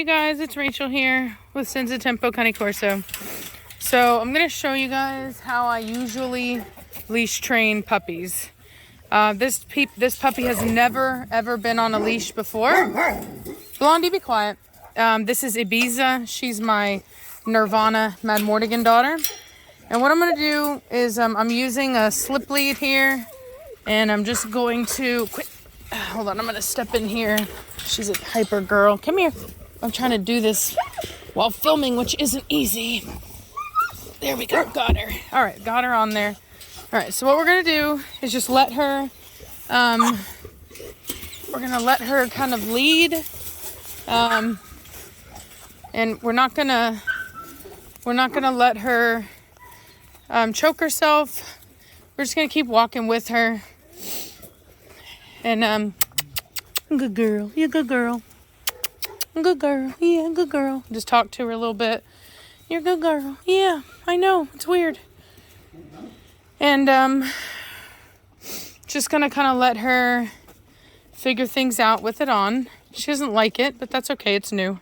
guys, it's Rachel here with Senza Tempo Cane Corso. So I'm going to show you guys how I usually leash train puppies. This puppy has never ever been on a leash before. Blondie, be quiet. This is Ibiza. She's my Nirvana Mad Mortigan daughter. And what I'm going to do is I'm using a slip lead here, and I'm just going to quit. Hold on, I'm going to step in here. She's a hyper girl. Come here. I'm trying to do this while filming, which isn't easy. There we go. Got her. All right, got her on there. All right, so what we're going to do is just let her, we're going to let her kind of lead. And we're not going to let her choke herself. We're just going to keep walking with her. And, good girl. You're a good girl. Good girl. Yeah, good girl. Just talk to her a little bit. You're a good girl. Yeah, I know. It's weird. And, just gonna kind of let her figure things out with it on. She doesn't like it, but that's okay. It's new.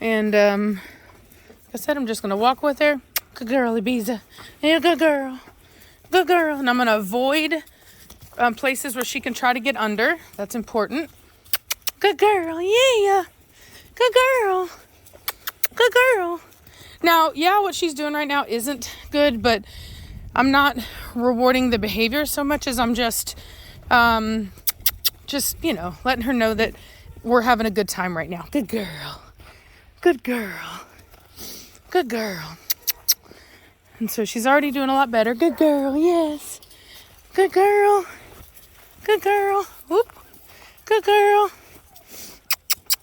And, like I said, I'm just gonna walk with her. Good girl, Ibiza. Yeah, good girl. Good girl. And I'm going to avoid places where she can try to get under. That's important. Good girl. Yeah. Good girl. Good girl. Now, yeah, what she's doing right now isn't good, but I'm not rewarding the behavior so much as I'm just, letting her know that we're having a good time right now. Good girl. Good girl. Good girl. And so she's already doing a lot better. Good girl, yes. Good girl. Good girl. Whoop. Good girl.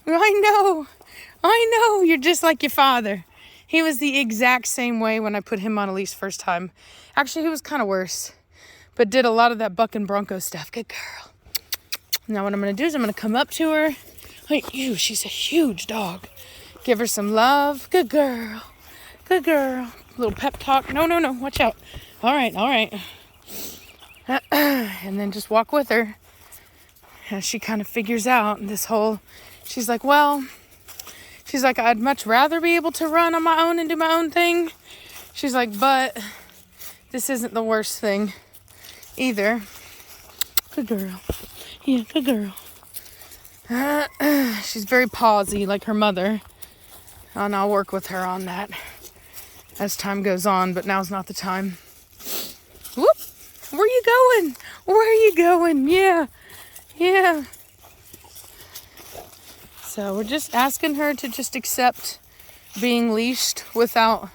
I know. You're just like your father. He was the exact same way when I put him on a leash first time. Actually, he was kind of worse, but did a lot of that buck and bronco stuff. Good girl. Now what I'm going to do is I'm going to come up to her. Like you, she's a huge dog. Give her some love. Good girl. Good girl. Little pep talk. No. Watch out. All right. And then just walk with her as she kind of figures out this whole, she's like, I'd much rather be able to run on my own and do my own thing. She's like, but this isn't the worst thing either. Good girl. Yeah, good girl. She's very pawsy like her mother. And I'll work with her on that as time goes on, but now's not the time. Whoop! Where are you going? Yeah. So we're just asking her to just accept being leashed without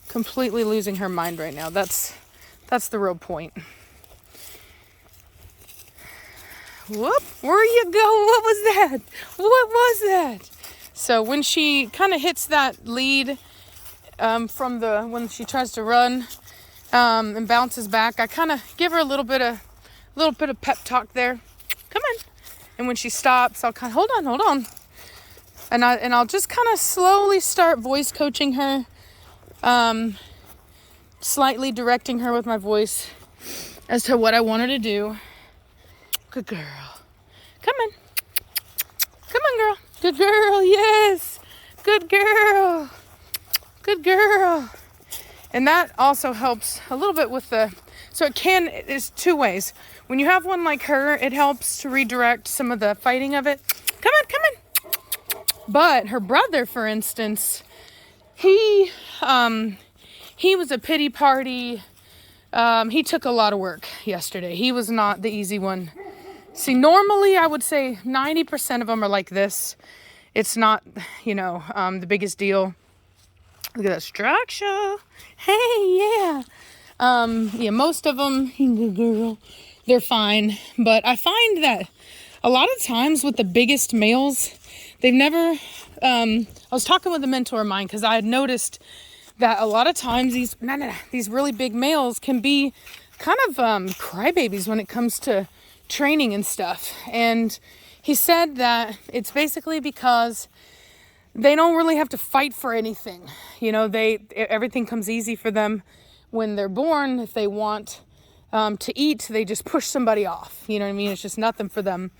completely losing her mind right now. That's the real point. Whoop! Where are you going? What was that? So when she kind of hits that lead, when she tries to run, and bounces back, I kind of give her a little bit of pep talk there. Come on. And when she stops, I'll kind of, hold on. And I'll just kind of slowly start voice coaching her, slightly directing her with my voice as to what I want her to do. Good girl. Come on, girl. Good girl. Yes. Good girl. Good girl. And that also helps a little bit with it's two ways. When you have one like her, it helps to redirect some of the fighting of it. Come on. But her brother, for instance, he was a pity party. He took a lot of work yesterday. He was not the easy one. See, normally I would say 90% of them are like this. It's not, the biggest deal. Look at that structure. Hey, yeah. Most of them, good girl, they're fine. But I find that a lot of times with the biggest males, they've never, I was talking with a mentor of mine because I had noticed that a lot of times these really big males can be kind of crybabies when it comes to training and stuff. And he said that it's basically because they don't really have to fight for anything. Everything comes easy for them when they're born. If they want to eat, they just push somebody off. You know what I mean? It's just nothing for them.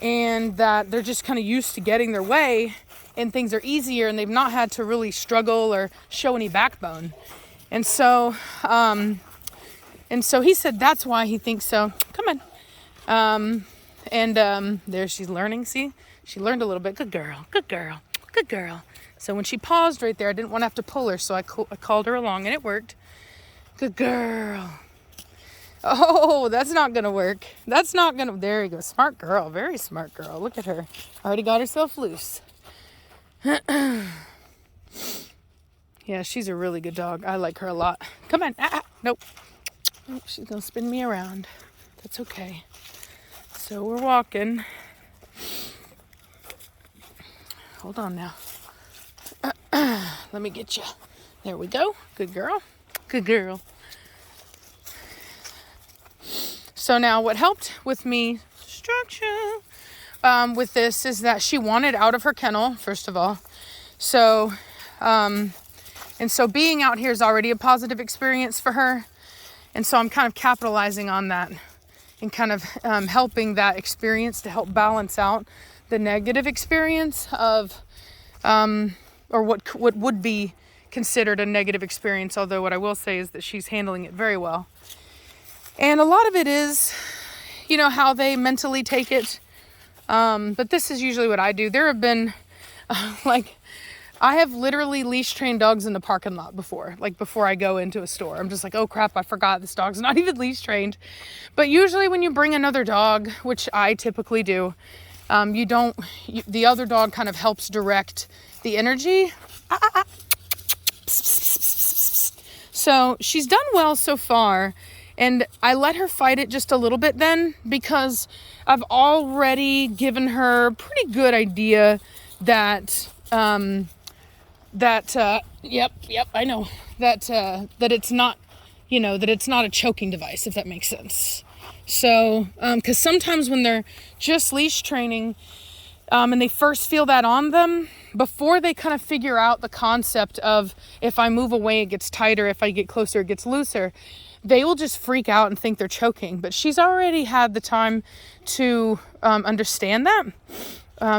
And that they're just kind of used to getting their way and things are easier and they've not had to really struggle or show any backbone. And so he said that's why he thinks so. Come on. There she's learning. See, she learned a little bit. Good girl, good girl, good girl. So when she paused right there, I didn't want to have to pull her, so I called her along and it worked. Good girl. Oh, that's not going to work. That's not going to... There you go. Smart girl. Very smart girl. Look at her. Already got herself loose. Yeah, she's a really good dog. I like her a lot. Come on. Nope. Oh, she's going to spin me around. That's okay. So we're walking. Hold on now. Let me get you. There we go. Good girl. Good girl. So now what helped with me structure with this is that she wanted out of her kennel, first of all. So, and so being out here is already a positive experience for her. And so I'm kind of capitalizing on that and kind of helping that experience to help balance out the negative experience of, or what would be considered a negative experience. Although what I will say is that she's handling it very well. And a lot of it is, you know, how they mentally take it. But this is usually what I do. There have been, I have literally leash trained dogs in the parking lot before. Like before I go into a store. I'm just like, oh crap, I forgot this dog's not even leash trained. But usually when you bring another dog, which I typically do, the other dog kind of helps direct the energy. So she's done well so far. And I let her fight it just a little bit then because I've already given her a pretty good idea that, yep, I know, that it's not, you know, that it's not a choking device, if that makes sense. So, because sometimes when they're just leash training, and they first feel that on them, before they kind of figure out the concept of if I move away, it gets tighter, if I get closer, it gets looser, they will just freak out and think they're choking. But she's already had the time to understand that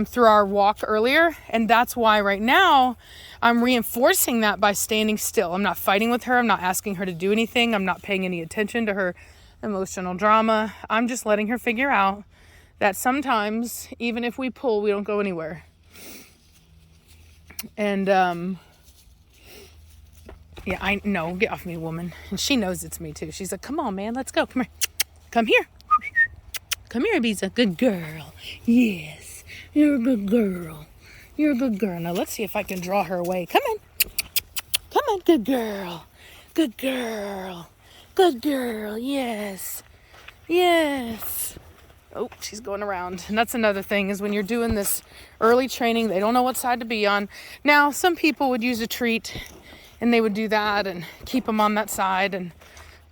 through our walk earlier. And that's why right now I'm reinforcing that by standing still. I'm not fighting with her. I'm not asking her to do anything. I'm not paying any attention to her emotional drama. I'm just letting her figure out that sometimes, even if we pull, we don't go anywhere. And, yeah, I know. Get off me, woman. And she knows it's me, too. She's like, come on, man. Let's go. Come here. Come here. Come here, Ibiza. Good girl. Yes. You're a good girl. You're a good girl. Now, let's see if I can draw her away. Come on. Come on. Good girl. Good girl. Good girl. Yes. Yes. Oh, she's going around. And that's another thing is when you're doing this early training, they don't know what side to be on. Now, some people would use a treat and they would do that and keep them on that side and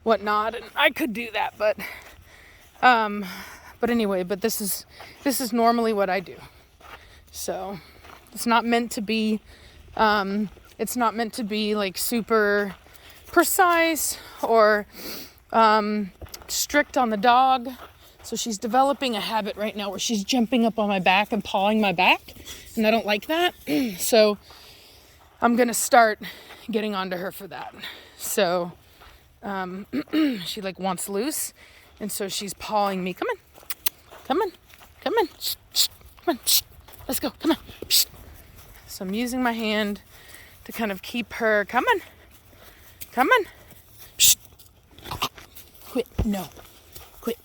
whatnot. And I could do that, but anyway, but this is normally what I do. So it's not meant to be like super precise or strict on the dog. So she's developing a habit right now where she's jumping up on my back and pawing my back. And I don't like that. So I'm going to start getting onto her for that. So she like wants loose. And so she's pawing me. Come on. Come on. Come on. Shh, shh, come on. Shh. Let's go. Come on. Shh. So I'm using my hand to kind of keep her. Come on. Come on. Shh. Quit. No. Quit.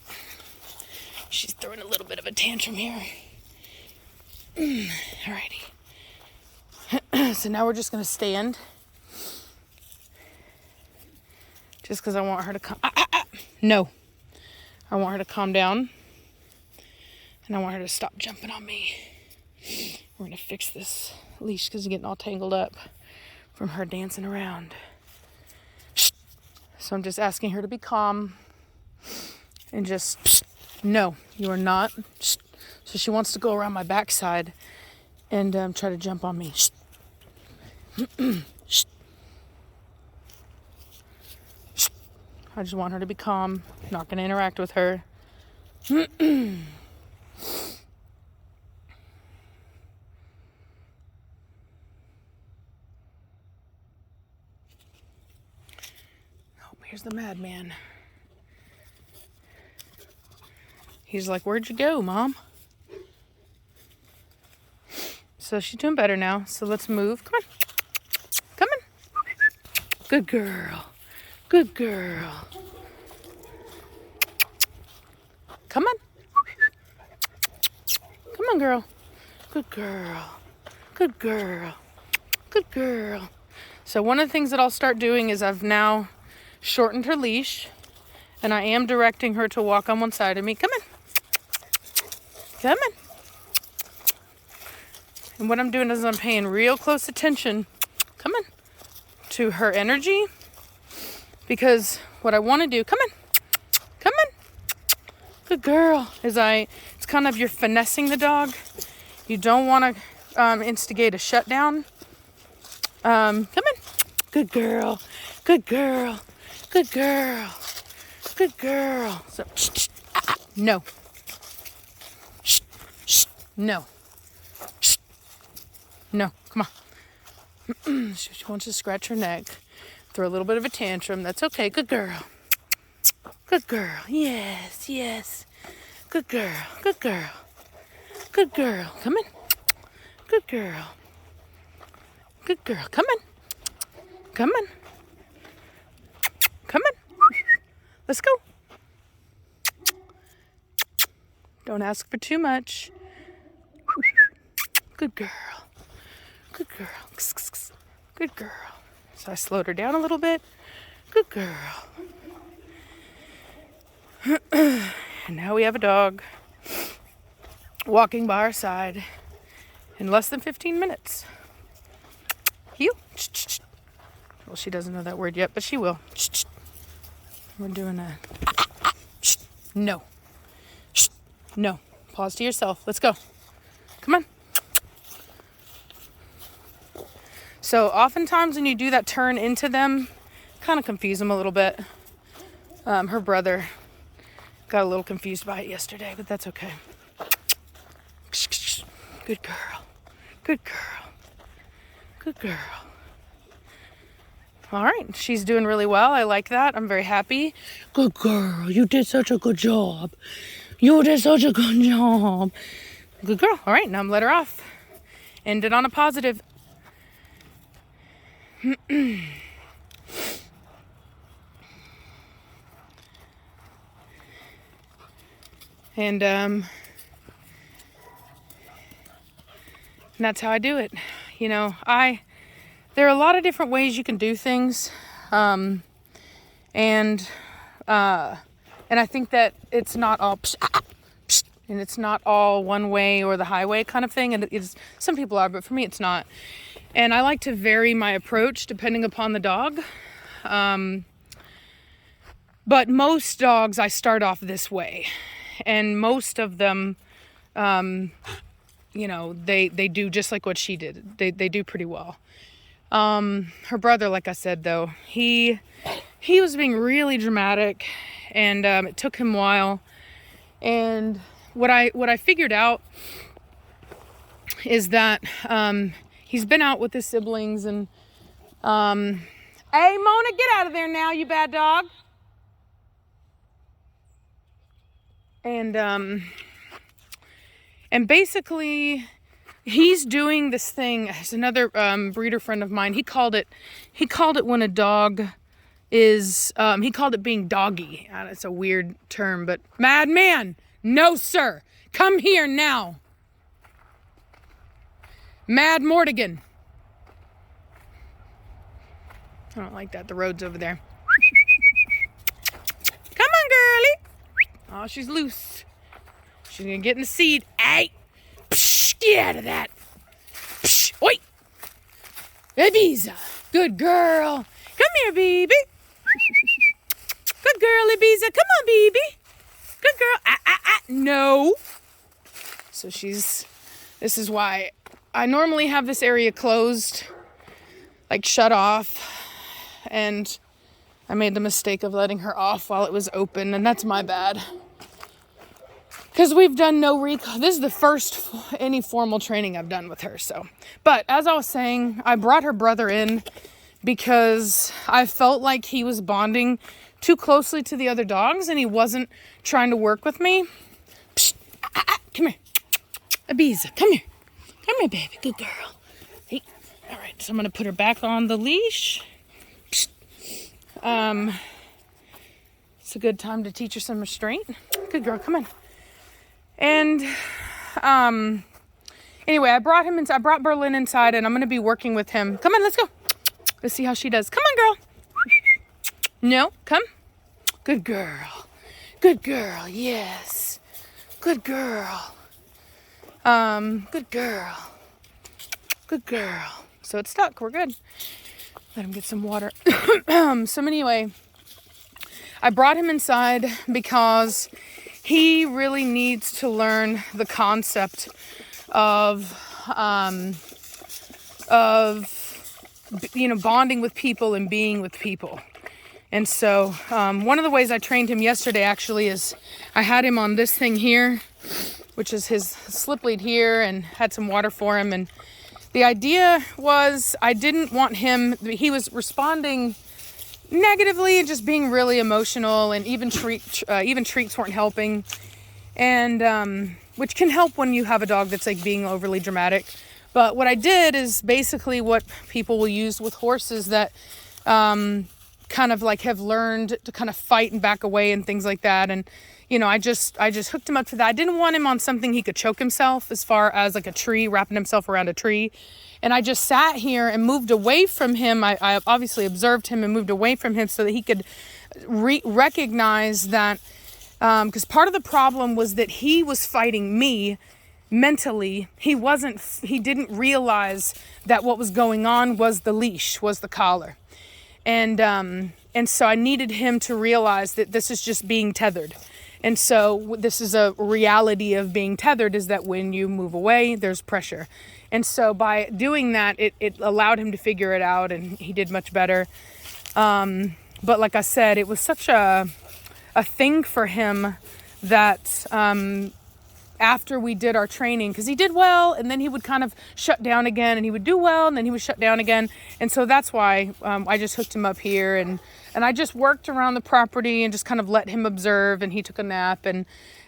She's throwing a little bit of a tantrum here. Alrighty. So now we're just going to stand. Just because I want her to No. I want her to calm down. And I want her to stop jumping on me. We're going to fix this leash because it's getting all tangled up from her dancing around. So I'm just asking her to be calm. And just... No, you are not. So she wants to go around my backside and try to jump on me. I just want her to be calm. Not going to interact with her. Oh, here's the madman. He's like, where'd you go, Mom? So she's doing better now. So let's move. Come on. Come on. Good girl. Good girl. Come on. Come on, girl. Good girl. Good girl. Good girl. So one of the things that I'll start doing is I've now shortened her leash. And I am directing her to walk on one side of me. Come on. Come on. And what I'm doing is I'm paying real close attention, come on, to her energy. Because what I want to do, come on, good girl, it's kind of you're finessing the dog. You don't want to instigate a shutdown. Come on, good girl, good girl, good girl, good girl. So, no. No. No, come on. She wants to scratch her neck. Throw a little bit of a tantrum. That's okay. Good girl. Good girl. Yes, yes. Good girl. Good girl. Good girl. Come in. Good girl. Good girl. Come in. Come in. Come in. Let's go. Don't ask for too much. Good girl. Good girl. Good girl. So I slowed her down a little bit. Good girl. And now we have a dog walking by our side in less than 15 minutes. You. Well, she doesn't know that word yet, but she will. We're doing a... No. No. Pause to yourself. Let's go. Come on. So oftentimes when you do that turn into them, kind of confuse them a little bit. Her brother got a little confused by it yesterday, but that's okay. Good girl. Good girl. Good girl. All right, she's doing really well. I like that. I'm very happy. Good girl. You did such a good job. You did such a good job. Good girl. All right, now I'm let her off. End it on a positive. And that's how I do it. You know, there are a lot of different ways you can do things. And I think that it's not all and it's not all one way or the highway kind of thing. And some people are, but for me, it's not. And I like to vary my approach depending upon the dog. But most dogs, I start off this way. And most of them, you know, they do just like what she did. They do pretty well. Her brother, like I said, though, he was being really dramatic, and it took him a while. And what I figured out is that he's been out with his siblings, and hey, Mona, get out of there now, you bad dog. And basically he's doing this thing. There's another breeder friend of mine. He called it when a dog is he called it being doggy. It's a weird term, but madman, no sir, come here now. Mad Mortigan. I don't like that. The road's over there. Come on, girly. Oh, she's loose. She's gonna get in the seat. Hey! Psh, get out of that. Psh, oi! Ibiza. Good girl. Come here, baby. Good girl, Ibiza. Come on, baby. Good girl. No. So this is why I normally have this area closed, like shut off. And I made the mistake of letting her off while it was open, and that's my bad. Because we've done no recall. This is the first any formal training I've done with her. So, but as I was saying, I brought her brother in because I felt like he was bonding too closely to the other dogs, and he wasn't trying to work with me. Psst, come here, Ibiza, come here, baby, good girl. Hey, all right. So I'm gonna put her back on the leash. Psst. It's a good time to teach her some restraint. Good girl, come on. And anyway, I brought Berlin inside, and I'm going to be working with him. Come on, let's go. Let's see how she does. Come on, girl. No, come. Good girl. Good girl, yes. Good girl. Good girl. Good girl. So it's stuck. We're good. Let him get some water. So anyway, I brought him inside because he really needs to learn the concept of bonding with people and being with people. And so one of the ways I trained him yesterday actually is I had him on this thing here, which is his slip lead here, and had some water for him. And the idea was I didn't want him, he was responding negatively and just being really emotional, and even treats weren't helping, and which can help when you have a dog that's like being overly dramatic. But what I did is basically what people will use with horses that kind of like have learned to kind of fight and back away and things like that. And I just hooked him up to that. I didn't want him on something he could choke himself, as far as like a tree, wrapping himself around a tree. And I just sat here and moved away from him. I obviously observed him and moved away from him so that he could recognize that, because part of the problem was that he was fighting me mentally. He didn't realize that what was going on was the leash, was the collar. And so I needed him to realize that this is just being tethered. And so this is a reality of being tethered, is that when you move away, there's pressure. And so by doing that, it allowed him to figure it out, and he did much better. But like I said, it was such a thing for him that after we did our training, because he did well, and then he would kind of shut down again, and he would do well, and then he would shut down again. And so that's why I just hooked him up here, and I just worked around the property and just kind of let him observe, and he took a nap. And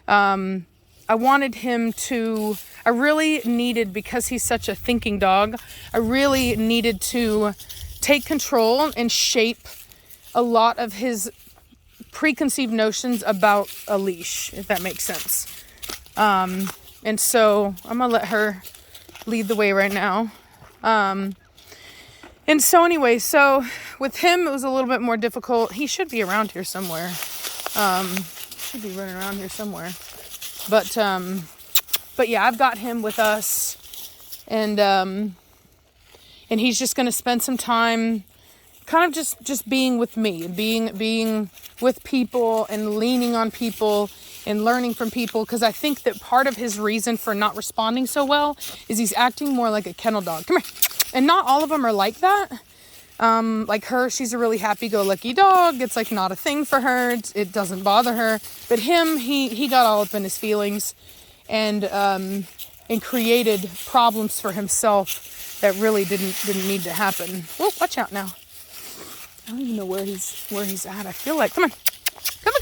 I wanted him to, I really needed, because he's such a thinking dog, I really needed to take control and shape a lot of his preconceived notions about a leash, if that makes sense. And so I'm gonna let her lead the way right now. And so anyway, so with him, it was a little bit more difficult. He should be around here somewhere. Should be running around here somewhere. But yeah, I've got him with us, and he's just going to spend some time kind of just being with me, and being with people and leaning on people and learning from people. Because I think that part of his reason for not responding so well is he's acting more like a kennel dog. Come here. And not all of them are like that. Like her, she's a really happy-go-lucky dog. It's like not a thing for her. It doesn't bother her. But him, he got all up in his feelings, and created problems for himself that really didn't need to happen. Whoa, watch out now. I don't even know where he's at. I feel like, come on. Come on.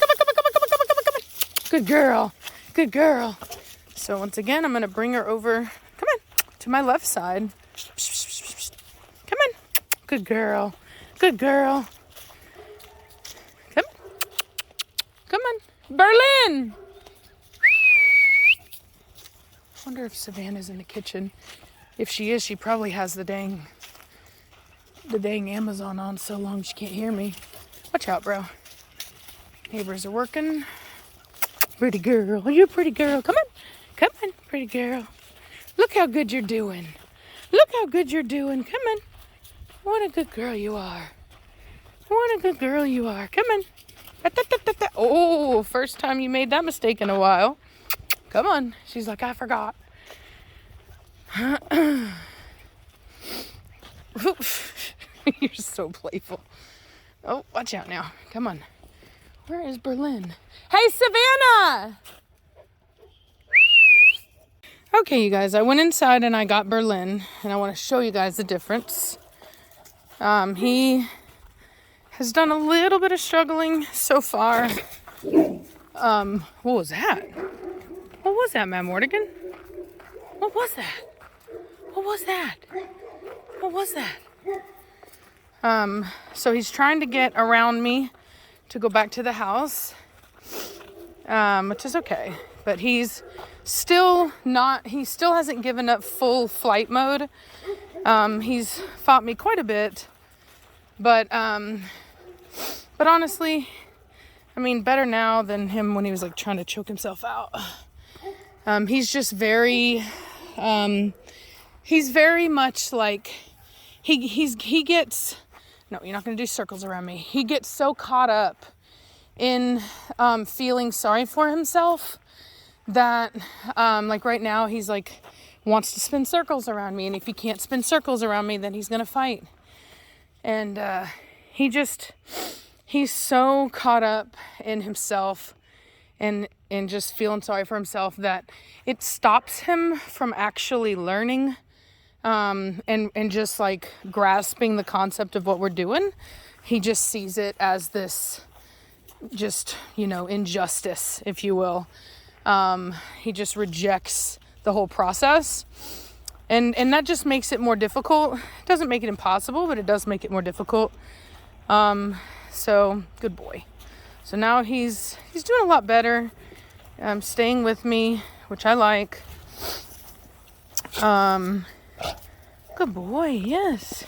Good girl. Good girl. So once again, I'm going to bring her over, come on, to my left side. Come on. Good girl. Good girl. Come on. Berlin. I wonder if Savannah's in the kitchen. If she is, she probably has the dang Amazon on so long she can't hear me. Watch out, bro. Neighbors are working. Pretty girl. You're a pretty girl. Come on. Come on, pretty girl. Look how good you're doing. Look how good you're doing. Come on. What a good girl you are. What a good girl you are. Come on. Oh, first time you made that mistake in a while. Come on. She's like, I forgot. You're so playful. Oh, watch out now. Come on. Where is Berlin? Hey, Savannah! Okay, you guys, I went inside and I got Berlin, and I want to show you guys the difference. He has done a little bit of struggling so far. What was that? What was that, Matt Mordigan? What was that? What was that? What was that? So he's trying to get around me to go back to the house, which is okay. But he still hasn't given up full flight mode. He's fought me quite a bit, but honestly, I mean, better now than him when he was like trying to choke himself out. He's just very, he's very much like, he gets, no, you're not going to do circles around me. He gets so caught up in, feeling sorry for himself that, like right now he's like, wants to spin circles around me. And if he can't spin circles around me, then he's going to fight. And, he's so caught up in himself and just feeling sorry for himself that it stops him from actually learning, and just like grasping the concept of what we're doing. He just sees it as this just, injustice, if you will. He just rejects the whole process. And that just makes it more difficult. It doesn't make it impossible, but it does make it more difficult. So good boy. So now he's doing a lot better. Staying with me, which I like. Good boy, yes.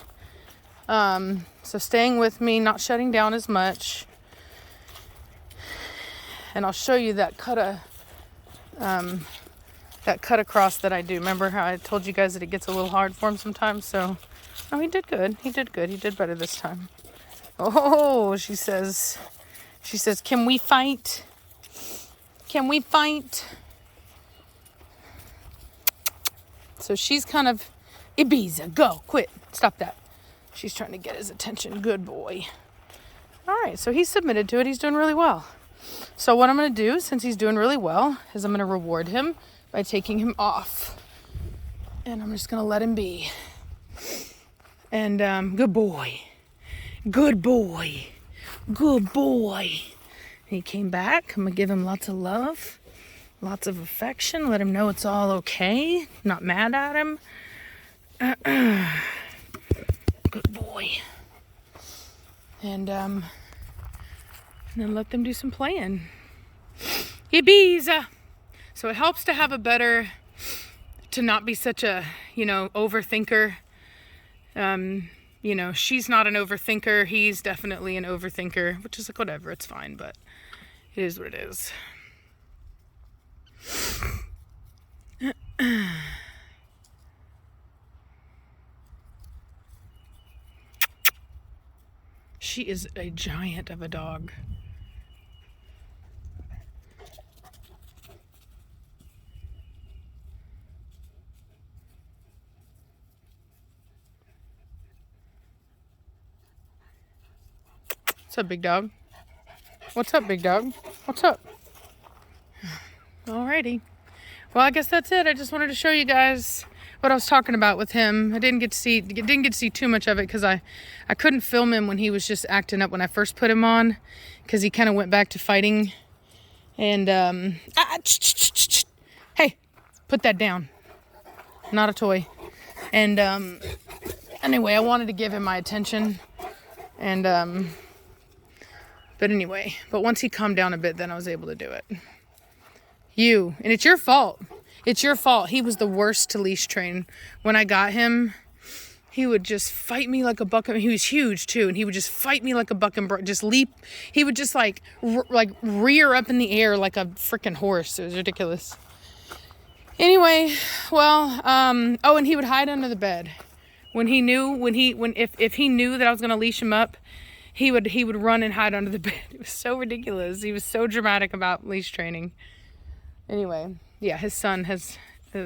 So staying with me, not shutting down as much. And I'll show you that cut across that I do. Remember how I told you guys that it gets a little hard for him sometimes? So, oh, he did good. He did good. He did better this time. Oh, she says, can we fight? Can we fight? So she's kind of, Ibiza, go, quit, stop that. She's trying to get his attention. Good boy. All right, so he's submitted to it. He's doing really well. So what I'm going to do, since he's doing really well, is I'm going to reward him by taking him off. And I'm just going to let him be. And good boy. Good boy. Good boy. He came back. I'm going to give him lots of love, lots of affection. Let him know it's all okay. Not mad at him. Good boy. And then let them do some playing. Ibiza. So it helps to have to not be such a, overthinker. She's not an overthinker. He's definitely an overthinker, which is like, whatever, it's fine, but it is what it is. She is a giant of a dog. What's up, big dog? What's up, big dog? What's up? Alrighty. Well, I guess that's it. I just wanted to show you guys what I was talking about with him. I didn't get to see too much of it because I couldn't film him when he was just acting up when I first put him on, because he kind of went back to fighting. And hey, put that down. Not a toy. And anyway, I wanted to give him my attention. And but once he calmed down a bit, then I was able to do it. And it's your fault. It's your fault. He was the worst to leash train. When I got him, he would just fight me like a buck. He was huge too, and he would just fight me like a buck and just leap. He would just like rear up in the air like a freaking horse. It was ridiculous. Anyway, well, and he would hide under the bed. If he knew that I was gonna leash him up, he would run and hide under the bed. It was so ridiculous. He was so dramatic about leash training. Anyway, yeah, the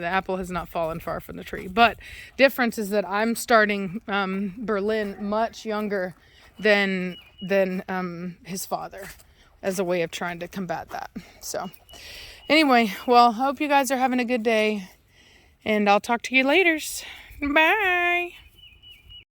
apple has not fallen far from the tree. But difference is that I'm starting Berlin much younger than than his father, as a way of trying to combat that. So anyway, well, I hope you guys are having a good day, and I'll talk to you later. Bye.